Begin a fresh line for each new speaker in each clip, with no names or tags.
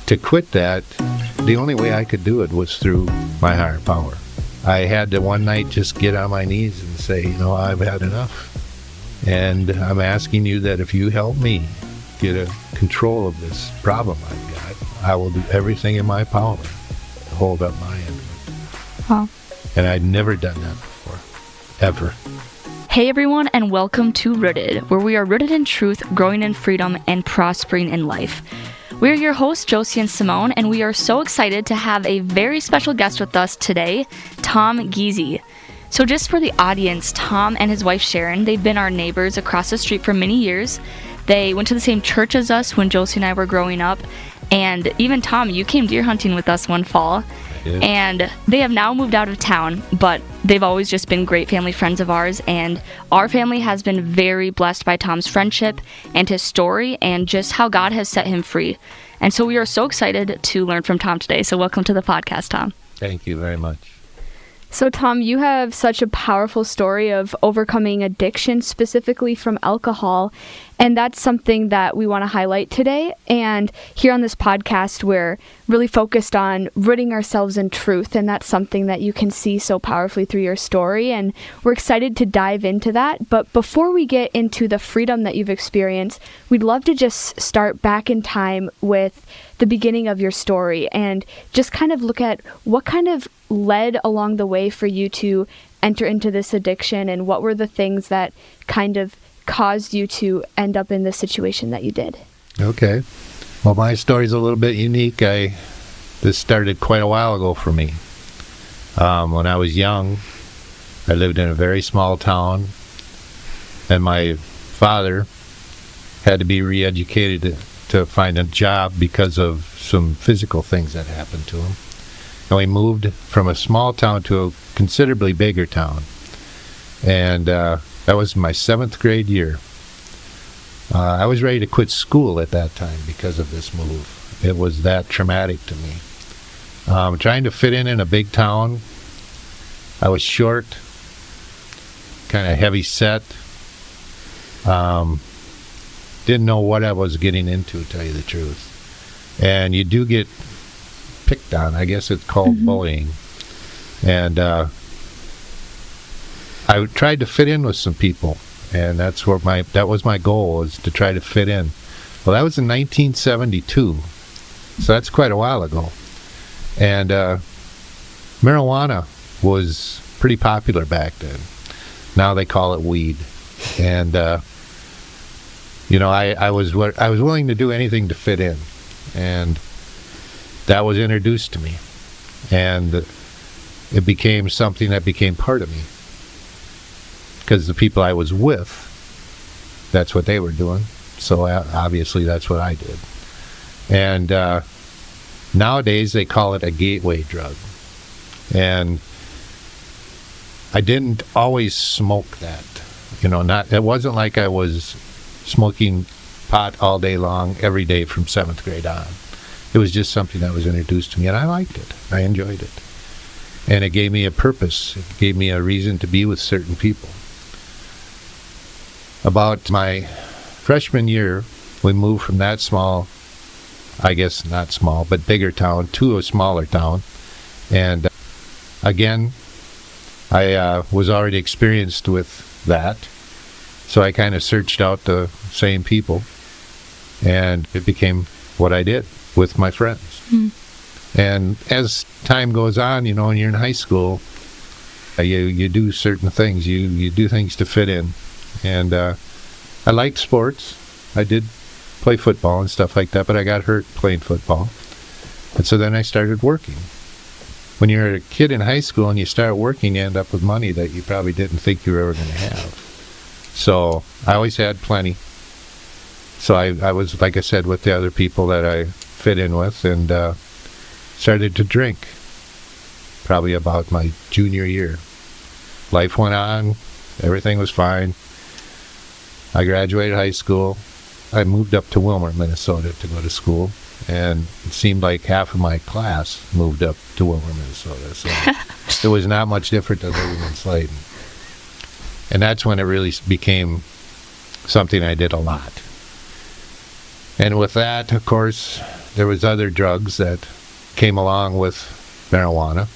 to quit that, the only way I could do it was through my higher power. I had to one night just get on my knees and say, I've had enough. And I'm asking you that if you help me get a control of this problem I've got, I will do everything in my power to hold up my end of it.
Wow.
And I'd never done that before, ever.
Hey everyone, and welcome to Rooted, where we are rooted in truth, growing in freedom, and prospering in life. We're your hosts, Josie and Symone, and we are so excited to have a very special guest with us today, Tom Giese. So just for the audience, Tom and his wife Sharon, they've been our neighbors across the street for many years. They went to the same church as us when Josie and I were growing up, and even Tom, you came deer hunting with us one fall. And they have now moved out of town, but they've always just been great family friends of ours, and our family has been very blessed by Tom's friendship and his story and just how God has set him free. And so we are so excited to learn from Tom today. So welcome to the podcast, Tom.
Thank you very much.
So Tom, you have such a powerful story of overcoming addiction, specifically from alcohol, and that's something that we want to highlight today. And here on this podcast, we're really focused on rooting ourselves in truth, and that's something that you can see so powerfully through your story, and we're excited to dive into that. But before we get into the freedom that you've experienced, we'd love to just start back in time with the beginning of your story and just kind of look at what kind of led along the way for you to enter into this addiction, and what were the things that kind of caused you to end up in the situation that you did.
Okay. Well, my story's a little bit unique. This started quite a while ago for me. When I was young, I lived in a very small town, and my father had to be re-educated to find a job because of some physical things that happened to him. And we moved from a small town to a considerably bigger town. And that was my 7th grade year. I was ready to quit school at that time because of this move. It was that traumatic to me. Trying to fit in a big town. I was short, kind of heavy set. Didn't know what I was getting into, to tell you the truth. And you do get picked on. I guess it's called bullying. And I tried to fit in with some people, and that was my goal, was to try to fit in. Well, that was in 1972, so that's quite a while ago. And marijuana was pretty popular back then. Now they call it weed. And I was willing to do anything to fit in, and that was introduced to me, and it became something that became part of me, because the people I was with, that's what they were doing, so obviously that's what I did. And nowadays they call it a gateway drug, and I didn't always smoke that. It wasn't like I was smoking pot all day long every day from 7th grade on. It was just something that was introduced to me, and I liked it. I enjoyed it. And it gave me a purpose. It gave me a reason to be with certain people. About my freshman year, we moved from that small, I guess not small, but bigger town to a smaller town. And again, I was already experienced with that. So I kind of searched out the same people, and it became what I did with my friends. And as time goes on, when you're in high school, you do certain things. You do things to fit in. And I liked sports. I did play football and stuff like that, but I got hurt playing football. And so then I started working. When you're a kid in high school and you start working, you end up with money that you probably didn't think you were ever going to have. So I always had plenty. So I was, like I said, with the other people that I fit in with, and started to drink probably about my junior year. Life went on. Everything was fine. I graduated high school. I moved up to Willmar, Minnesota to go to school, and it seemed like half of my class moved up to Willmar, Minnesota. So it was not much different than living in Slade. And that's when it really became something I did a lot. And with that, of course, there was other drugs that came along with marijuana.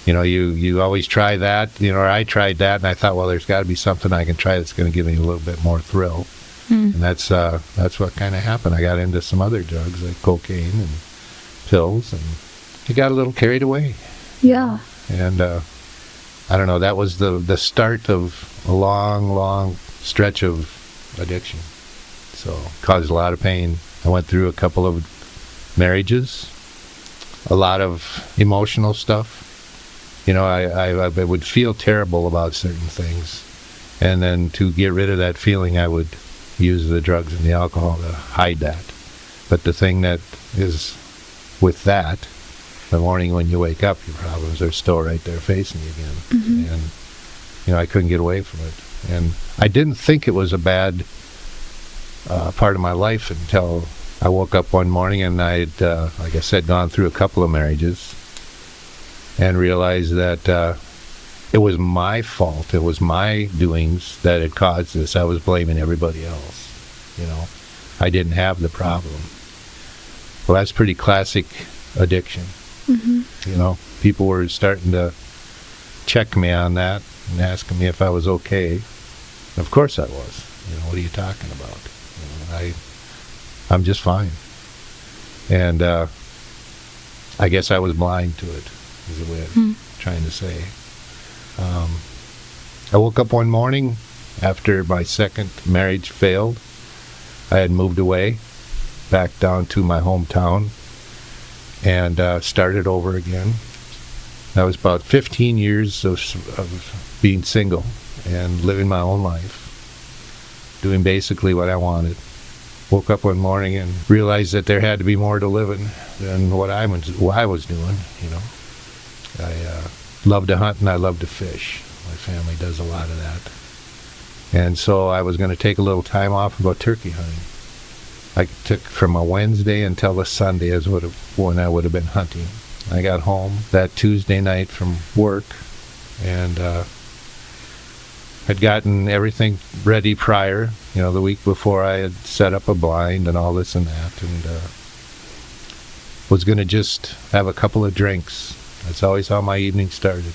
You always try that, or I tried that, and I thought, well, there's got to be something I can try that's going to give me a little bit more thrill. And that's what kind of happened. I got into some other drugs like cocaine and pills, and I got a little carried away.
Yeah.
And I don't know, that was the start of a long, long stretch of addiction. So it caused a lot of pain. I went through a couple of marriages, a lot of emotional stuff. I would feel terrible about certain things. And then to get rid of that feeling, I would use the drugs and the alcohol to hide that. But the thing that is with that, the morning when you wake up, your problems are still right there facing you again. And, I couldn't get away from it. And I didn't think it was a bad part of my life until I woke up one morning and I'd, like I said, gone through a couple of marriages and realized that it was my fault. It was my doings that had caused this. I was blaming everybody else. I didn't have the problem. Well, that's pretty classic addiction. People were starting to check me on that and asking me if I was okay. Of course I was. What are you talking about? I'm just fine. And I guess I was blind to it, is the way I'm trying to say. I woke up one morning after my second marriage failed. I had moved away back down to my hometown and started over again. That was about 15 years of being single and living my own life, doing basically what I wanted. Woke up one morning and realized that there had to be more to living than what I was doing. I love to hunt and I love to fish. My family does a lot of that. And so I was going to take a little time off and go turkey hunting. I took from a Wednesday until a Sunday is when I would have been hunting. I got home that Tuesday night from work and had gotten everything ready prior. The week before I had set up a blind and all this and that, and was going to just have a couple of drinks. That's always how my evening started.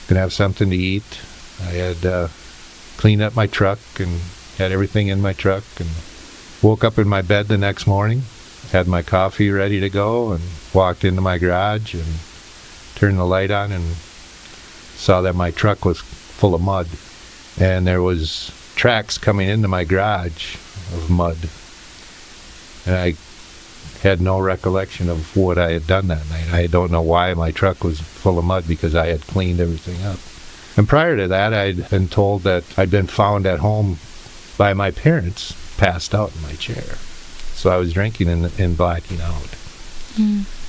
Going to have something to eat. I had cleaned up my truck and had everything in my truck, and woke up in my bed the next morning, had my coffee ready to go, and walked into my garage and turned the light on and saw that my truck was full of mud. And there was tracks coming into my garage of mud. And I had no recollection of what I had done that night. I don't know why my truck was full of mud, because I had cleaned everything up. And prior to that, I'd been told that I'd been found at home by my parents, passed out in my chair. So I was drinking and blacking out.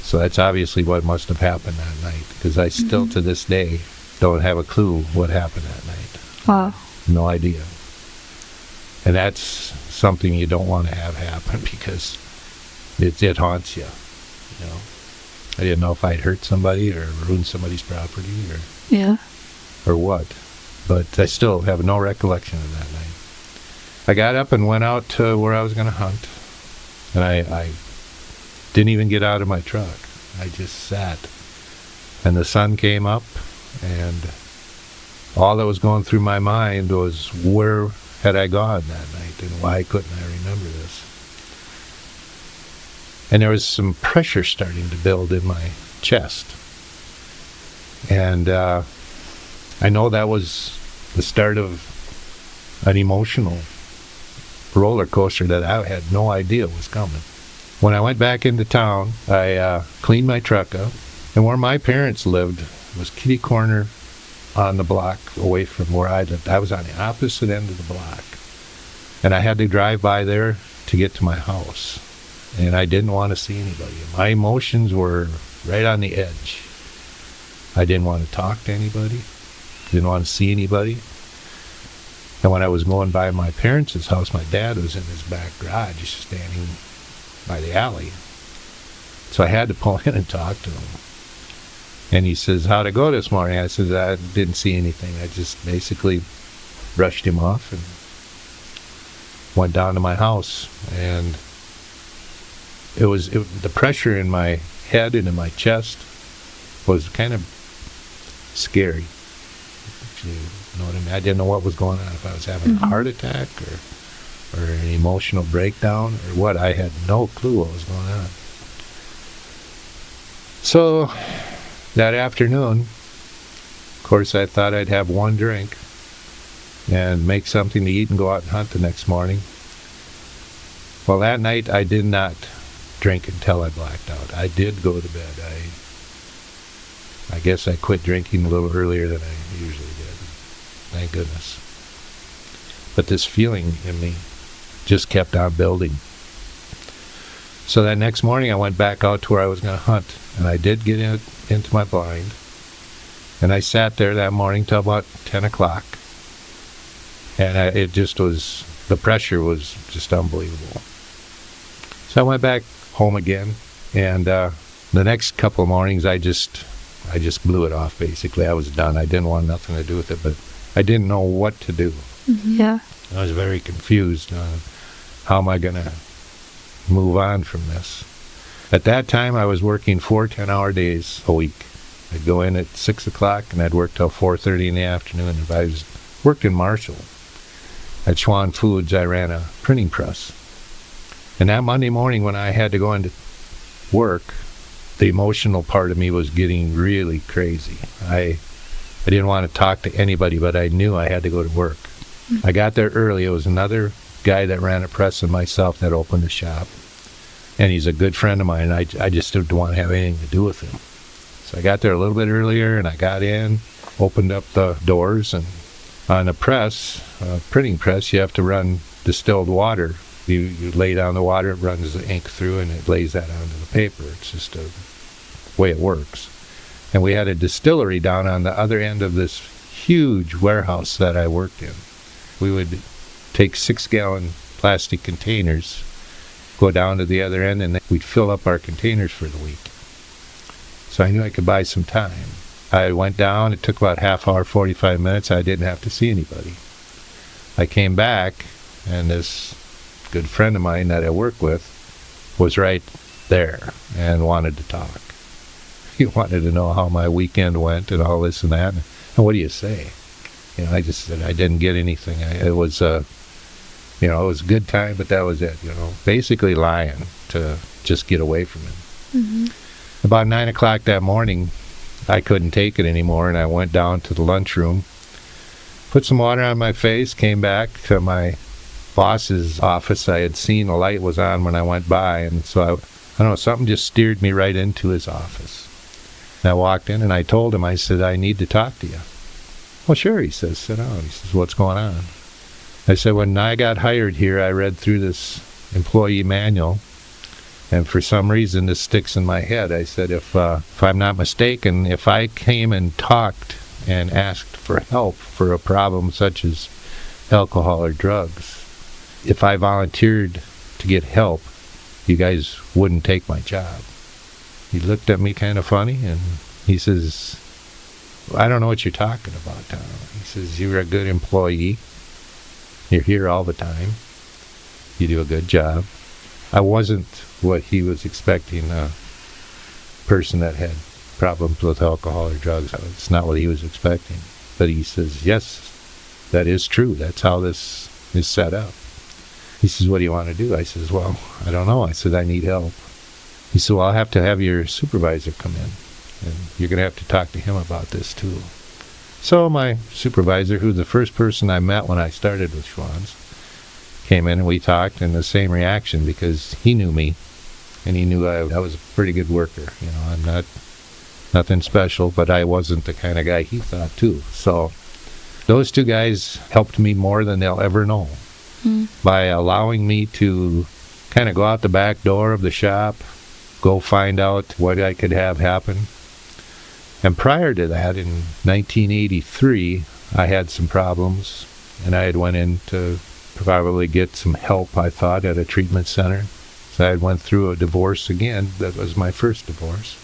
So that's obviously what must have happened that night, because I still to this day don't have a clue what happened that night.
Wow.
No idea. And that's something you don't want to have happen, because it haunts you. I didn't know if I'd hurt somebody or ruined somebody's property or what. But I still have no recollection of that night. I got up and went out to where I was going to hunt. And I didn't even get out of my truck. I just sat. And the sun came up, and all that was going through my mind was, where had I gone that night, and why couldn't I remember this? And there was some pressure starting to build in my chest. And I know that was the start of an emotional roller coaster that I had no idea was coming. When I went back into town, I cleaned my truck up, and where my parents lived was kitty corner on the block away from where I lived. I was on the opposite end of the block, and I had to drive by there to get to my house, and I didn't want to see anybody. My emotions were right on the edge. I didn't want to talk to anybody, didn't want to see anybody. And when I was going by my parents' house, my dad was in his back garage standing by the alley. So I had to pull in and talk to him. And he says, how'd it go this morning? I said, I didn't see anything. I just basically brushed him off and went down to my house. And the pressure in my head and in my chest was kind of scary. If you know what I mean? I didn't know what was going on, if I was having a heart attack or an emotional breakdown or what. I had no clue what was going on. So that afternoon, of course, I thought I'd have one drink and make something to eat and go out and hunt the next morning. Well, that night I did not drink until I blacked out. I did go to bed. I guess I quit drinking a little earlier than I usually did. Thank goodness. But this feeling in me just kept on building. So that next morning I went back out to where I was going to hunt, and I did get into my blind. And I sat there that morning till about 10 o'clock. And the pressure was just unbelievable. So I went back home again, and the next couple of mornings I just blew it off, basically. I was done. I didn't want nothing to do with it, but I didn't know what to do.
Yeah.
I was very confused on how am I going to move on from this. At that time, I was working 4 10-hour days a week. I'd go in at 6 o'clock, and I'd work till 4:30 in the afternoon. If I worked in Marshall, at Schwann Foods, I ran a printing press. And that Monday morning when I had to go into work, the emotional part of me was getting really crazy. I didn't want to talk to anybody, but I knew I had to go to work. I got there early. It was another guy that ran a press and myself that opened the shop. And he's a good friend of mine, and I just didn't want to have anything to do with him. So I got there a little bit earlier, and I got in, opened up the doors, and on a press, printing press, you have to run distilled water. You lay down the water, it runs the ink through, and it lays that onto the paper. It's just a way it works. And we had a distillery down on the other end of this huge warehouse that I worked in. We would take 6-gallon plastic containers, go down to the other end, and then we'd fill up our containers for the week. So I knew I could buy some time. I went down. It took about half hour, 45 minutes. I didn't have to see anybody. I came back, and this good friend of mine that I work with was right there and wanted to talk. He wanted to know how my weekend went and all this and that. And what do you say? I just said I didn't get anything. It was it was a good time, but that was it. Basically lying to just get away from him. About 9 o'clock that morning, I couldn't take it anymore, and I went down to the lunchroom, put some water on my face, came back to my boss's office. I had seen a light was on when I went by, and so I don't know, something just steered me right into his office. And I walked in, and I told him, I said, I need to talk to you. Well, sure, he says, sit down. He says, what's going on? I said, when I got hired here, I read through this employee manual, and for some reason this sticks in my head. I said, if I'm not mistaken, if I came and talked and asked for help for a problem such as alcohol or drugs, if I volunteered to get help, you guys wouldn't take my job. He looked at me kind of funny, and he says, I don't know what you're talking about, Tom. He says, you're a good employee. You're here all the time. You do a good job. I wasn't what he was expecting, a person that had problems with alcohol or drugs. It's not what he was expecting. But he says, yes, that is true. That's how this is set up. He says, what do you want to do? I says, well, I don't know. I said, I need help. He said, well, I'll have to have your supervisor come in, and you're going to have to talk to him about this too. So my supervisor, who's the first person I met when I started with Schwann's, came in and we talked, and the same reaction, because he knew me, and he knew I was a pretty good worker. I'm not nothing special, but I wasn't the kind of guy he thought too. So those two guys helped me more than they'll ever know by allowing me to kind of go out the back door of the shop, go find out what I could have happen. And prior to that, in 1983, I had some problems, and I had went in to probably get some help, I thought, at a treatment center. So I had went through a divorce again. That was my first divorce.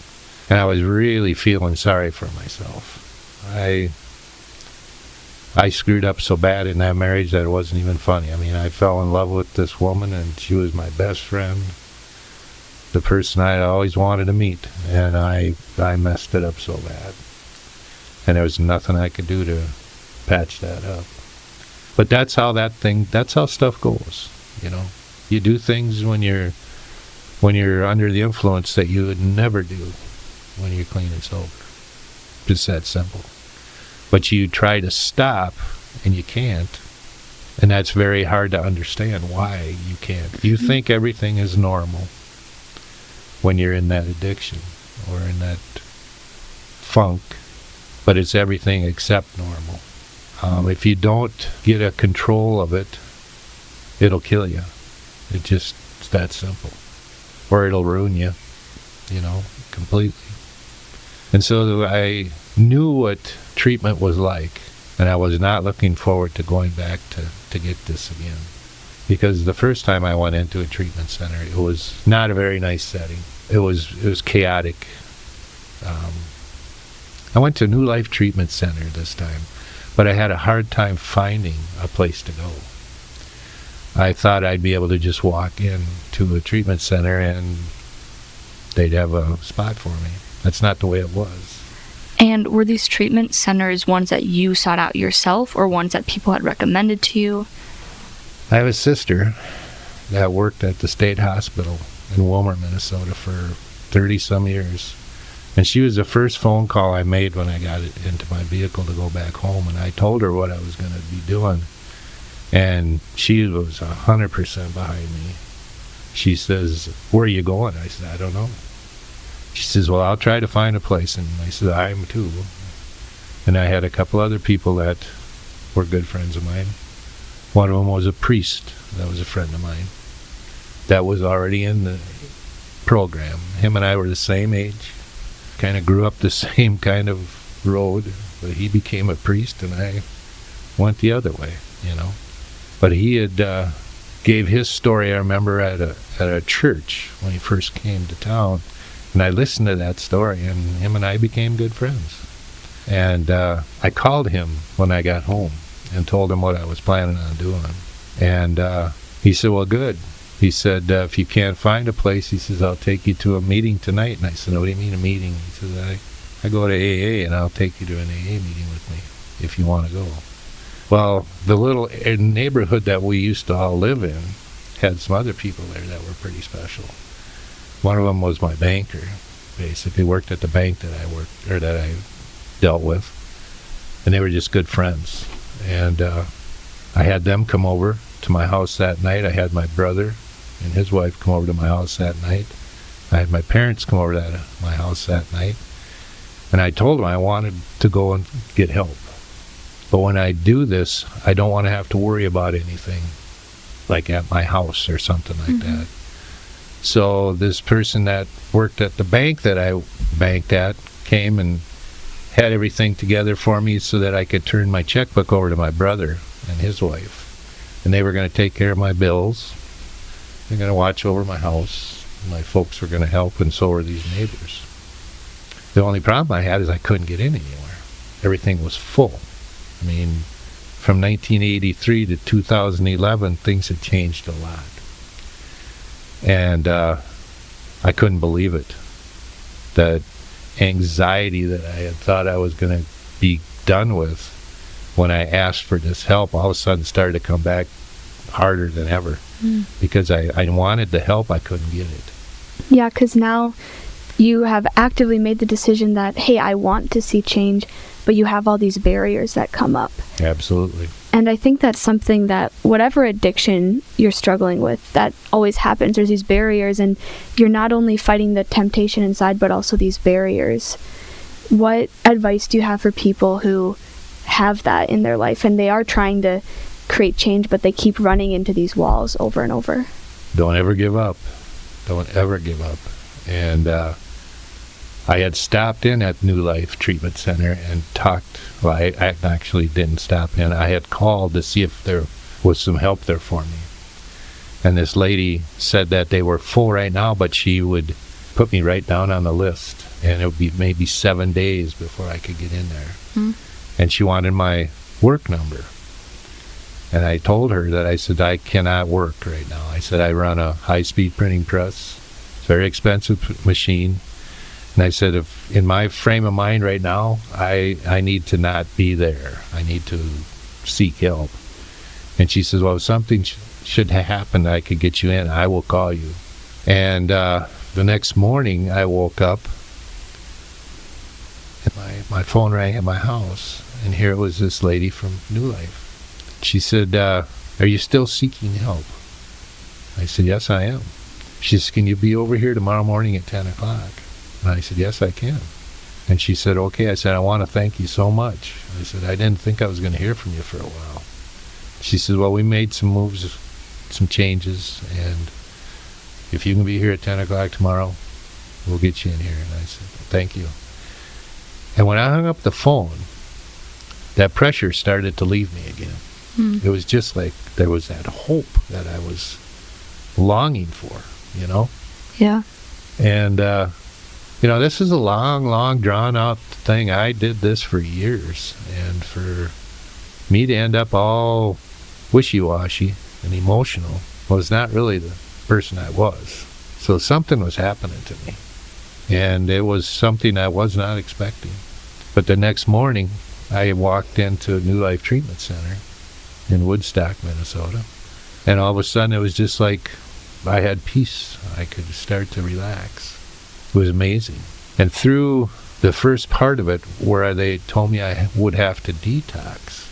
And I was really feeling sorry for myself. I screwed up so bad in that marriage that it wasn't even funny. I mean, I fell in love with this woman, and she was my best friend. the person I always wanted to meet, and I messed it up so bad. And there was nothing I could do to patch that up. But that's how stuff goes, you know. You do things when you're under the influence that you would never do when you're clean and sober. Just that simple. But you try to stop, and you can't. And that's very hard to understand why you can't. You think everything is normal when you're in that addiction or in that funk, but it's everything except normal. If you don't get a control of it, it'll kill you. It's that simple. Or it'll ruin you, you know, completely. And so I knew what treatment was like, and I was not looking forward to going back to get this again. Because the first time I went into a treatment center, it was not a very nice setting. It was chaotic. I went to New Life Treatment Center this time, but I had a hard time finding a place to go. I thought I'd be able to just walk in to a treatment center and they'd have a spot for me. That's not the way it was.
And were these treatment centers ones that you sought out yourself or ones that people had recommended to you?
I have a sister that worked at the state hospital in Wilmer, Minnesota for 30-some years. And she was the first phone call I made when I got into my vehicle to go back home. And I told her what I was going to be doing. And she was 100% behind me. She says, "Where are you going?" I said, "I don't know." She says, "Well, I'll try to find a place." And I said, "I am too." And I had a couple other people that were good friends of mine. One of them was a priest that was a friend of mine that was already in the program. Him and I were the same age, kind of grew up the same kind of road, but he became a priest and I went the other way, you know. But he had gave his story, I remember, at a church when he first came to town. And I listened to that story, and him and I became good friends. And I called him when I got home and told him what I was planning on doing. And he said, "Well, good." He said, "If you can't find a place," he says, "I'll take you to a meeting tonight." And I said, "What do you mean a meeting?" He says, I go to AA, and I'll take you to an AA meeting with me if you want to go. Well, the little neighborhood that we used to all live in had some other people there that were pretty special. One of them was my banker, basically worked at the bank that I dealt with, and they were just good friends. And I had them come over to my house that night. I had my brother and his wife come over to my house that night. I had my parents come over to my house that night, and I told them I wanted to go and get help. But when I do this, I don't want to have to worry about anything, like at my house or something like that. So this person that worked at the bank that I banked at came and had everything together for me so that I could turn my checkbook over to my brother and his wife. And they were going to take care of my bills. They're going to watch over my house. My folks were going to help, and so were these neighbors. The only problem I had is I couldn't get in anywhere. Everything was full. I mean, from 1983 to 2011, things had changed a lot. And I couldn't believe it. The anxiety that I had thought I was going to be done with when I asked for this help all of a sudden started to come back harder than ever. Because I wanted the help, I couldn't get it.
Yeah, because now you have actively made the decision that, hey, I want to see change, but you have all these barriers that come up.
Absolutely.
And I think that's something that whatever addiction you're struggling with, that always happens. There's these barriers, and you're not only fighting the temptation inside, but also these barriers. What advice do you have for people who have that in their life and they are trying to create change, but they keep running into these walls over and over?
Don't ever give up. Don't ever give up. And I had stopped in at New Life Treatment Center and talked. Well, I actually didn't stop in. I had called to see if there was some help there for me. And this lady said that they were full right now, but she would put me right down on the list. And it would be maybe 7 days before I could get in there. And she wanted my work number. And I told her that, I said, I cannot work right now. I said, I run a high-speed printing press. very expensive machine. And I said, if in my frame of mind right now, I need to not be there. I need to seek help. And she says, well, if something should happen, I could get you in. I will call you. And the next morning, I woke up, and my phone rang at my house, and here it was this lady from New Life. She said, are you still seeking help? I said, yes, I am. She said, can you be over here tomorrow morning at 10 o'clock? And I said, yes, I can. And she said, okay. I said, I want to thank you so much. I said, I didn't think I was going to hear from you for a while. She said, well, we made some moves, some changes, and if you can be here at 10 o'clock tomorrow, we'll get you in here. And I said, thank you. And when I hung up the phone, that pressure started to leave me again. It was just like there was that hope that I was longing for, you know?
Yeah.
And, you know, this is a long, drawn-out thing. I did this for years. And for me to end up all wishy-washy and emotional was not really the person I was. So something was happening to me. And it was something I was not expecting. But the next morning, I walked into a New Life Treatment Center in Woodstock, Minnesota. And all of a sudden, it was just like I had peace. I could start to relax. It was amazing. And through the first part of it, where they told me I would have to detox,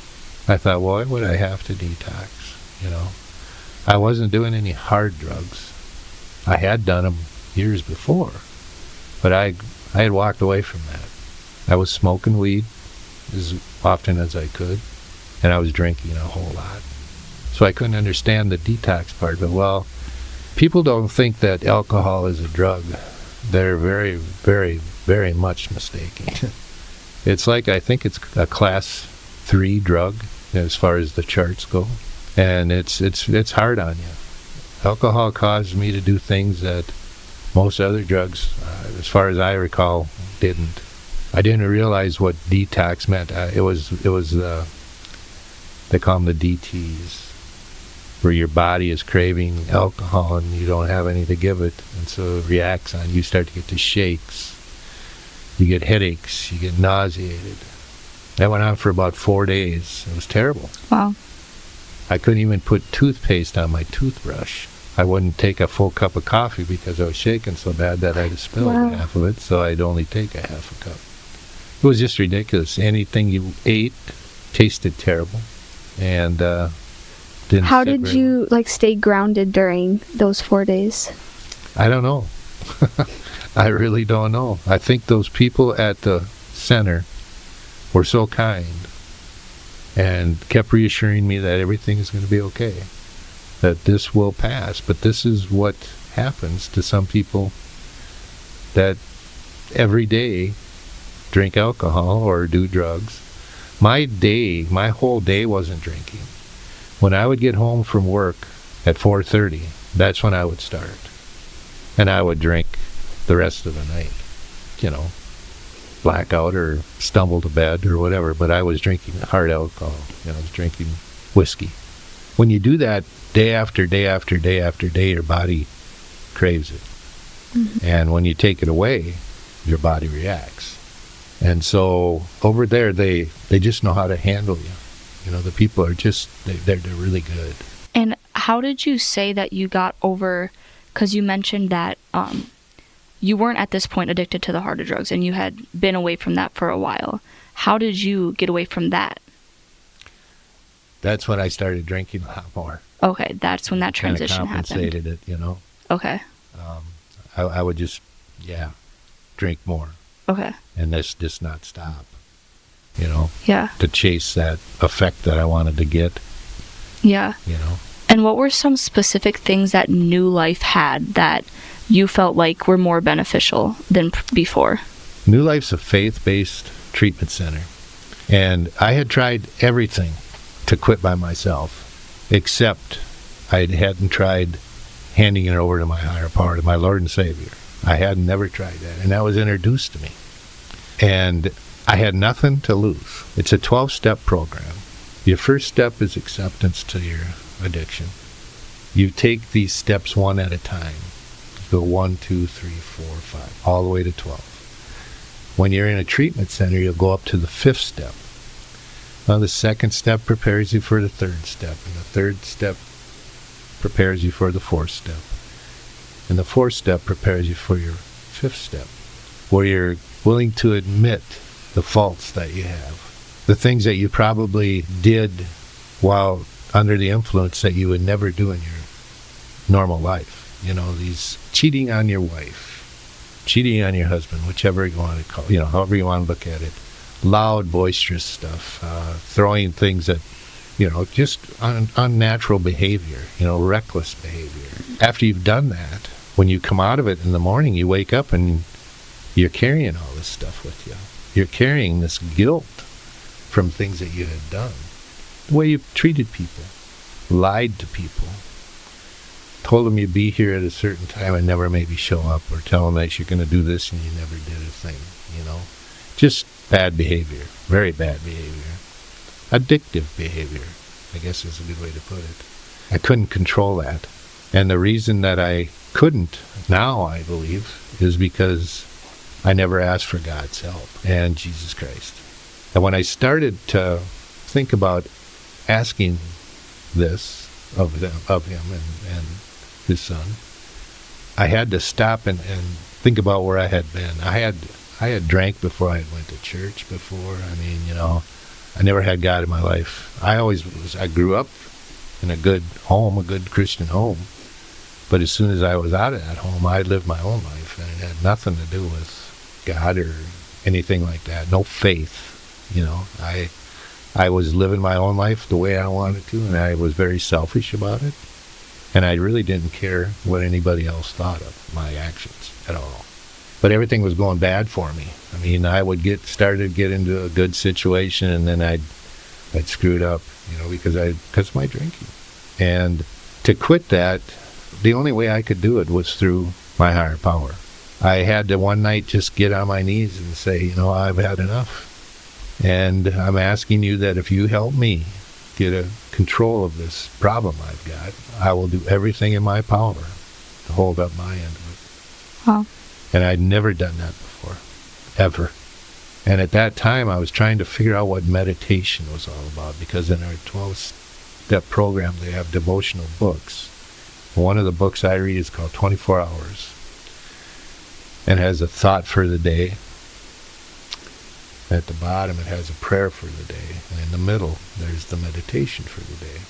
I thought, why would I have to detox? You know, I wasn't doing any hard drugs. I had done them years before, but I had walked away from that. I was smoking weed as often as I could, and I was drinking a whole lot. So I couldn't understand the detox part. But, well, people don't think that alcohol is a drug. They're very, very, very much mistaken. It's like, I think it's a class 3 drug as far as the charts go, and it's hard on you. Alcohol caused me to do things that most other drugs, as far as I recall, didn't. I didn't realize what detox meant. It was they call them the DTs, where your body is craving alcohol and you don't have any to give it, and so it reacts on you. You start to get the shakes, you get headaches, you get nauseated. That went on for about 4 days. It was terrible.
Wow.
I couldn't even put toothpaste on my toothbrush. I wouldn't take a full cup of coffee because I was shaking so bad that I'd spilled half of it, so I'd only take a half a cup. It was just ridiculous. Anything you ate tasted terrible, and didn't.
How did you stay grounded during those 4 days?
I don't know. I really don't know. I think those people at the center were so kind and kept reassuring me that everything is going to be okay, that this will pass. But this is what happens to some people that every day drink alcohol or do drugs. My whole day wasn't drinking. When I would get home from work at 4:30, that's when I would start. And I would drink the rest of the night, you know, blackout or stumble to bed or whatever, but I was drinking hard alcohol. You know, I was drinking whiskey. When you do that day after day after day after day, your body craves it. Mm-hmm. And when you take it away, your body reacts. And so over there, they just know how to handle you. You know, the people are just, they're really good.
And how did you say that you got over, because you mentioned that you weren't at this point addicted to the harder drugs and you had been away from that for a while. How did you get away from that?
That's when I started drinking a lot more.
Okay, that's when that transition happened.
Kind of compensated it, you know.
Okay.
I would just, drink more.
Okay.
And this just not stop, you know.
Yeah.
To chase that effect that I wanted to get.
Yeah.
You know.
And what were some specific things that New Life had that you felt like were more beneficial than before?
New Life's a faith-based treatment center. And I had tried everything to quit by myself, except I hadn't tried handing it over to my higher power, to my Lord and Savior. I had never tried that, and that was introduced to me. And I had nothing to lose. It's a 12-step program. Your first step is acceptance to your addiction. You take these steps one at a time. Go 1, 2, 3, 4, 5, all the way to 12. When you're in a treatment center, you'll go up to the 5th step. Now, the 2nd step prepares you for the 3rd step, and the 3rd step prepares you for the 4th step. And the 4th step prepares you for your 5th step, where you're willing to admit the faults that you have, the things that you probably did while under the influence that you would never do in your normal life. You know, these cheating on your wife, cheating on your husband, whichever you want to call, however you want to look at it, loud, boisterous stuff, throwing things that, just unnatural behavior, reckless behavior. After you've done that, when you come out of it in the morning, you wake up and you're carrying all this stuff with you. You're carrying this guilt from things that you had done. The way you've treated people, lied to people, told them you'd be here at a certain time and never maybe show up, or tell them that you're going to do this and you never did a thing, Just bad behavior, very bad behavior. Addictive behavior, I guess is a good way to put it. I couldn't control that. And the reason that I couldn't now, I believe, is because I never asked for God's help and Jesus Christ. And when I started to think about asking this of him and his son, I had to stop and think about where I had been. I had drank before I went to church before. I never had God in my life. I grew up in a good home, a good Christian home. But as soon as I was out of that home, I lived my own life, and it had nothing to do with God or anything like that. No faith, I was living my own life the way I wanted to, and I was very selfish about it. And I really didn't care what anybody else thought of my actions at all. But everything was going bad for me. I would get into a good situation, and then I'd screw it up, because of my drinking. And to quit that, the only way I could do it was through my higher power. I had to one night just get on my knees and say, I've had enough. And I'm asking you that if you help me get a control of this problem I've got, I will do everything in my power to hold up my end of it.
Wow.
And I'd never done that before, ever. And at that time, I was trying to figure out what meditation was all about, because in our 12-step program, they have devotional books. One of the books I read is called 24 Hours, and has a thought for the day. At the bottom, it has a prayer for the day. And in the middle, there's the meditation for the day.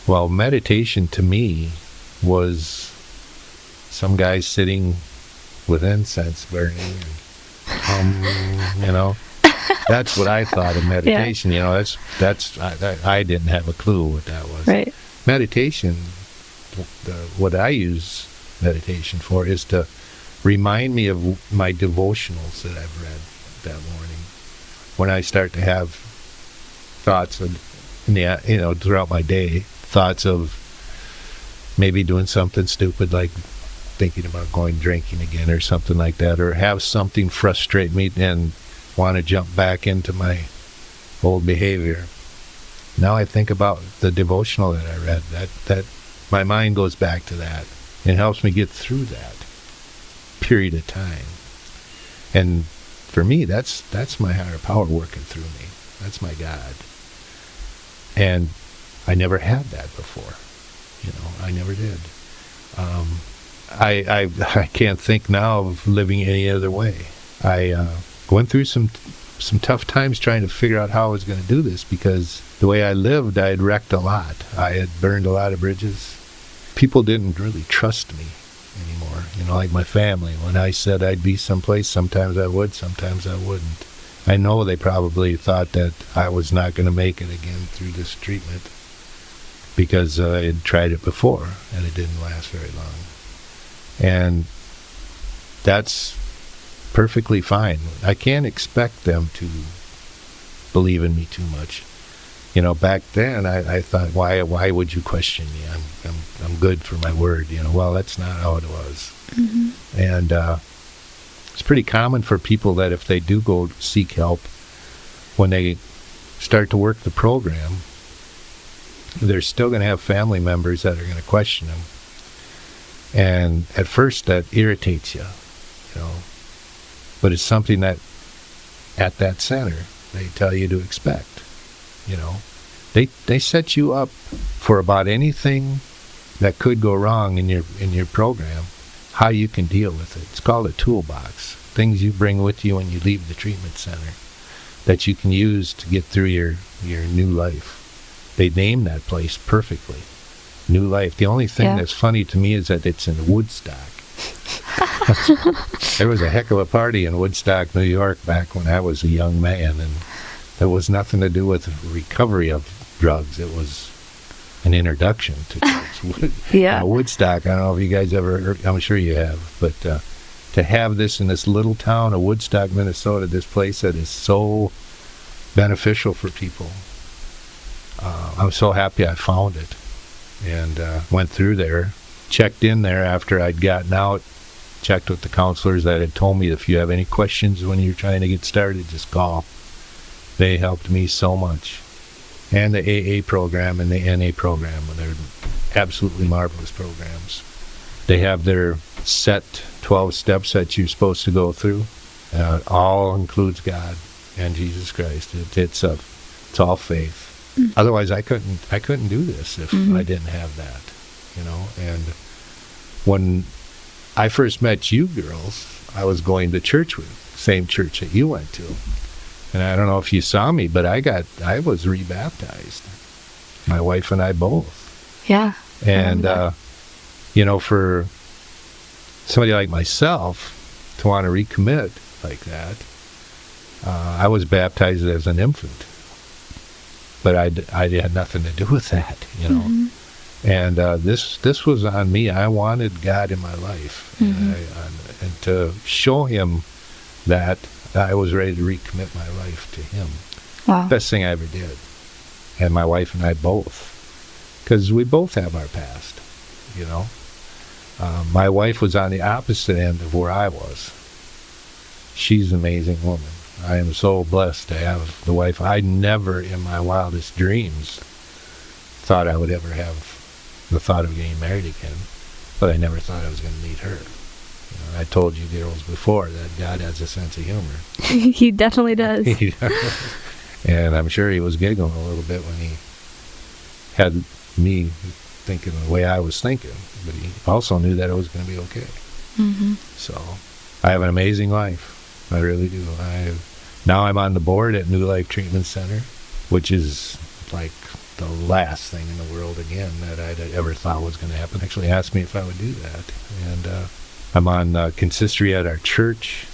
Well, meditation to me was some guy sitting with incense burning, and, that's what I thought of meditation.
Yeah.
I didn't have a clue what that was.
Right.
Meditation, what I use meditation for is to remind me of my devotionals that I've read that morning. When I start to have thoughts of, throughout my day, thoughts of maybe doing something stupid, like thinking about going drinking again or something like that, or have something frustrate me and want to jump back into my old behavior. Now I think about the devotional that I read, that my mind goes back to that. It helps me get through that period of time. And for me, that's my higher power working through me. That's my God. And I never had that before. I never did. I can't think now of living any other way. I went through some tough times trying to figure out how I was going to do this, because the way I lived, I had wrecked a lot. I had burned a lot of bridges. People didn't really trust me anymore, like my family. When I said I'd be someplace, sometimes I would, sometimes I wouldn't. I know they probably thought that I was not going to make it again through this treatment, because I had tried it before and it didn't last very long. And that's perfectly fine. I can't expect them to believe in me too much. Back then I thought, why would you question me? I'm good for my word. Well, that's not how it was.
Mm-hmm.
And it's pretty common for people that if they do go seek help, when they start to work the program, they're still going to have family members that are going to question them. And at first that irritates you, but it's something that at that center they tell you to expect. They set you up for about anything that could go wrong in your program, how you can deal with it. It's called a toolbox. Things you bring with you when you leave the treatment center that you can use to get through your new life. They name that place perfectly. New Life. The only thing that's funny to me is that it's in Woodstock. There was a heck of a party in Woodstock, New York back when I was a young man, and there was nothing to do with recovery of drugs. It was an introduction to drugs. Woodstock, I don't know if you guys ever heard, I'm sure you have, but to have this in this little town of Woodstock, Minnesota, this place that is so beneficial for people, I'm so happy I found it. And went through there, checked in there after I'd gotten out, checked with the counselors that had told me if you have any questions when you're trying to get started, just call. They helped me so much. And the AA program and the NA program, they're absolutely marvelous programs. They have their set 12 steps that you're supposed to go through. All includes God and Jesus Christ. It's all faith. Otherwise, I couldn't do this if I didn't have that, And when I first met you girls, I was going to church with same church that you went to, and I don't know if you saw me, but I was rebaptized. My wife and I both.
Yeah.
And for somebody like myself to want to recommit like that, I was baptized as an infant. But I had nothing to do with that, And this was on me. I wanted God in my life, and to show Him that I was ready to recommit my life to Him.
Wow.
Best thing I ever did. And my wife and I both, because we both have our past, My wife was on the opposite end of where I was. She's an amazing woman. I am so blessed to have the wife. I never in my wildest dreams thought I would ever have the thought of getting married again, but I never thought I was going to meet her. I told you girls before that God has a sense of humor.
He definitely does.
And I'm sure he was giggling a little bit when he had me thinking the way I was thinking, but he also knew that it was going to be okay. So I have an amazing life. I really do. Now I'm on the board at New Life Treatment Center, which is like the last thing in the world again that I'd ever thought was going to happen. Actually asked me if I would do that. And I'm on consistory at our church.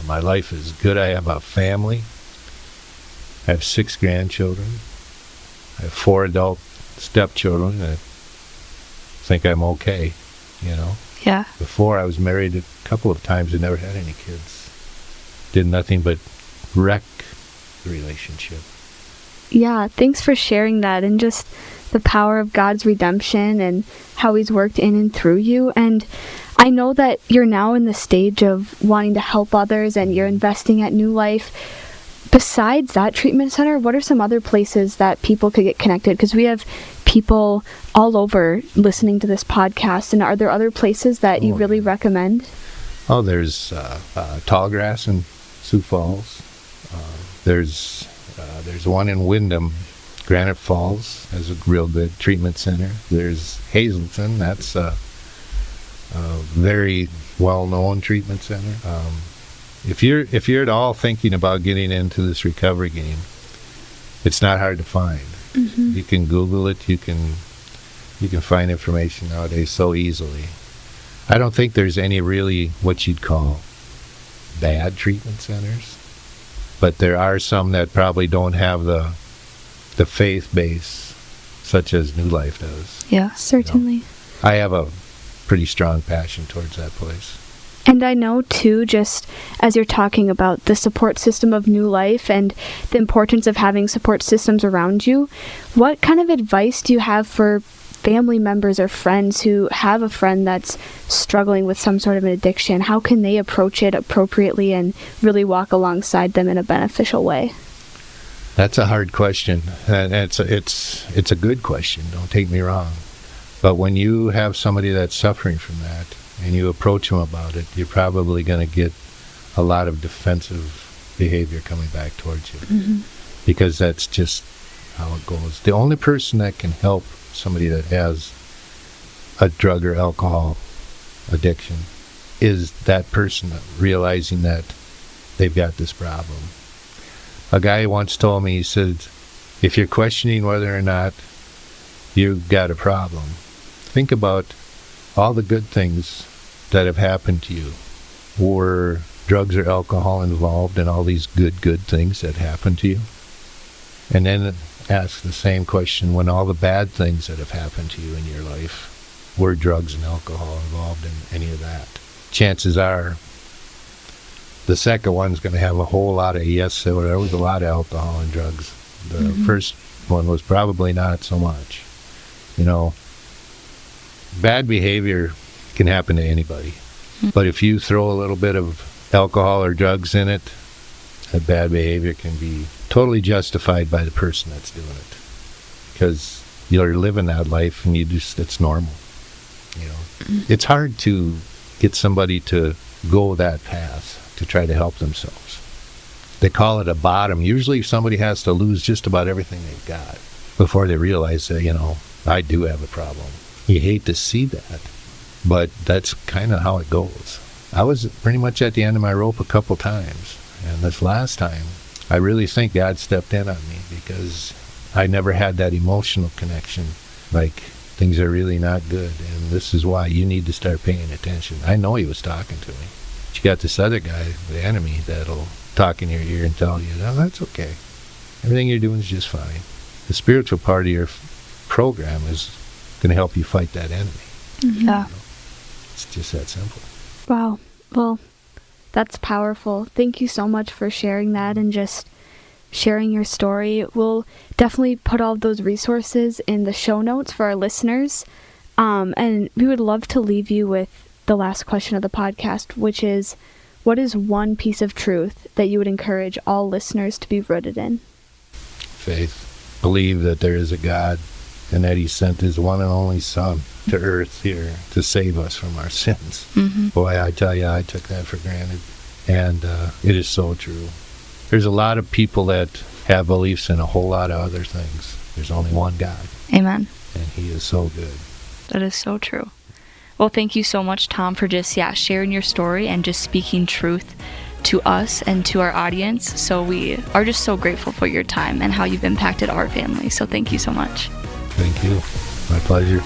My life is good. I have a family. I have 6 grandchildren. I have 4 adult stepchildren. I think I'm okay,
Yeah.
Before I was married a couple of times and never had any kids. Did nothing but wreck the relationship.
Yeah, thanks for sharing that and just the power of God's redemption and how He's worked in and through you. And I know that you're now in the stage of wanting to help others and you're investing at New Life. Besides that treatment center, what are some other places that people could get connected? Because we have people all over listening to this podcast. And are there other places that you really recommend?
Oh, there's Tallgrass in Sioux Falls. There's one in Windham, Granite Falls, has a real good treatment center. There's Hazleton, that's a very well-known treatment center. If you're at all thinking about getting into this recovery game, it's not hard to find. You can Google it. You can find information nowadays so easily. I don't think there's any really what you'd call bad treatment centers, but there are some that probably don't have the faith base such as New Life does.
Yeah,
certainly.
I have a pretty strong passion towards that place.
And I know, too, just as you're talking about the support system of New Life and the importance of having support systems around you, what kind of advice do you have for family members or friends who have a friend that's struggling with some sort of an addiction? How can they approach it appropriately and really walk alongside them in a beneficial way?
That's a hard question, and it's a good question. Don't take me wrong, But when you have somebody that's suffering from that and you approach them about it, you're probably going to get a lot of defensive behavior coming back towards you, because that's just how it goes. The only person that can help somebody that has a drug or alcohol addiction is that person realizing that they've got this problem. A guy once told me, he said, if you're questioning whether or not you've got a problem, think about all the good things that have happened to you. Were drugs or alcohol involved in all these good things that happened to you? And then ask the same question, when all the bad things that have happened to you in your life, were drugs and alcohol involved in any of that? Chances are the second one's going to have a whole lot of yes, there was a lot of alcohol and drugs. The first one was probably not so much. You know, bad behavior can happen to anybody. But if you throw a little bit of alcohol or drugs in it, that bad behavior can be totally justified by the person that's doing it. Because you're living that life and it's normal. You know, it's hard to get somebody to go that path to try to help themselves. They call it a bottom. Usually somebody has to lose just about everything they've got before they realize that, you know, I do have a problem. You hate to see that, but that's kind of how it goes. I was pretty much at the end of my rope a couple times, and this last time, I really think God stepped in on me, because I never had that emotional connection, like things are really not good, and this is why you need to start paying attention. I know he was talking to me. But you got this other guy, the enemy, that'll talk in your ear and tell you, no, that's okay. Everything you're doing is just fine. The spiritual part of your program is going to help you fight that enemy.
Yeah.
You know? It's just that simple.
Wow. Well, that's powerful. Thank you so much for sharing that and just sharing your story. We'll definitely put all of those resources in the show notes for our listeners. And we would love to leave you with the last question of the podcast, which is, what is one piece of truth that you would encourage all listeners to be rooted in?
Faith. Believe that there is a God and that he sent his one and only son to earth here to save us from our sins. Boy, I tell you, I took that for granted. And it is so true. There's a lot of people that have beliefs in a whole lot of other things. There's only one God.
Amen.
And he is so good.
That is so true. Well, thank you so much, Tom, for just, sharing your story and just speaking truth to us and to our audience. So we are just so grateful for your time and how you've impacted our family. So thank you so much.
Thank you. My pleasure.